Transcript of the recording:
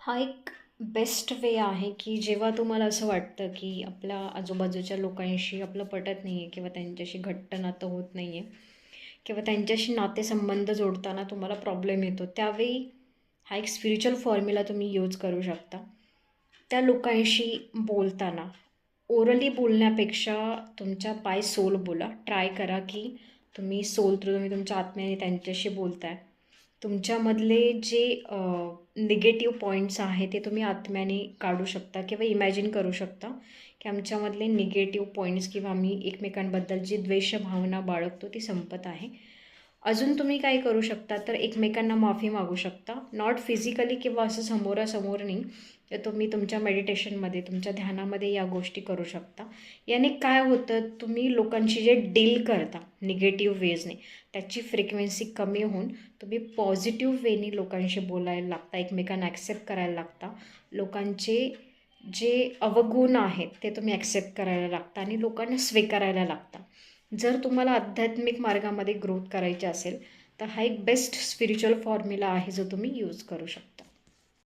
हा एक best way आहे, की जेव्हा तुम्हाला असं वाटतं, की आपल्या आजूबाजूच्या लोकांशी आपलं पटत नाही आहे किंवा त्यांच्याशी घट्ट नातं होत नाही आहे किंवा त्यांच्याशी नातेसंबंध जोडताना तुम्हाला प्रॉब्लेम येतो, त्यावेळी हा एक स्पिरिच्युअल फॉर्म्युला तुम्ही यूज करू शकता. त्या लोकांशी बोलताना ओरली बोलण्यापेक्षा तुमच्या बाय सोल बोला. ट्राय करा, की तुम्ही सोल थ्रू तुम्ही तुमच्या आत्म्याने त्यांच्याशी बोलताय. तुमच्यामधले जे निगेटिव्ह पॉईंट्स आहेत ते तुम्ही आत्म्याने काढू शकता किंवा इमॅजिन करू शकता, की आमच्यामधले निगेटिव्ह पॉईंट्स किंवा आम्ही एकमेकांबद्दल जी द्वेष भावना बाळगतो ती संपत आहे. अजून तुम्ही काय करू शकता, तर एकमेकांना माफी मागू शकता. नॉट फिजिकली किंवा असं समोरासमोर नाही, तर तुम्ही तुमच्या मेडिटेशनमध्ये, तुमच्या ध्यानामध्ये या गोष्टी करू शकता. याने काय होतं, तुम्ही लोकांशी जे डील करता निगेटिव्ह वेजने, त्याची फ्रिक्वेन्सी कमी होऊन तुम्ही पॉझिटिव्ह वेनी लोकांशी बोलायला लागता, एकमेकांना ॲक्सेप्ट करायला लागता. लोकांचे जे अवगुण आहेत ते तुम्ही ॲक्सेप्ट करायला लागता आणि लोकांना स्वीकारायला लागता. जर तुम्हाला आध्यात्मिक मार्गामध्ये ग्रोथ करायची असेल, तर हा एक बेस्ट स्पिरिच्युअल फॉर्म्युला आहे जो तुम्ही यूज करू शकता.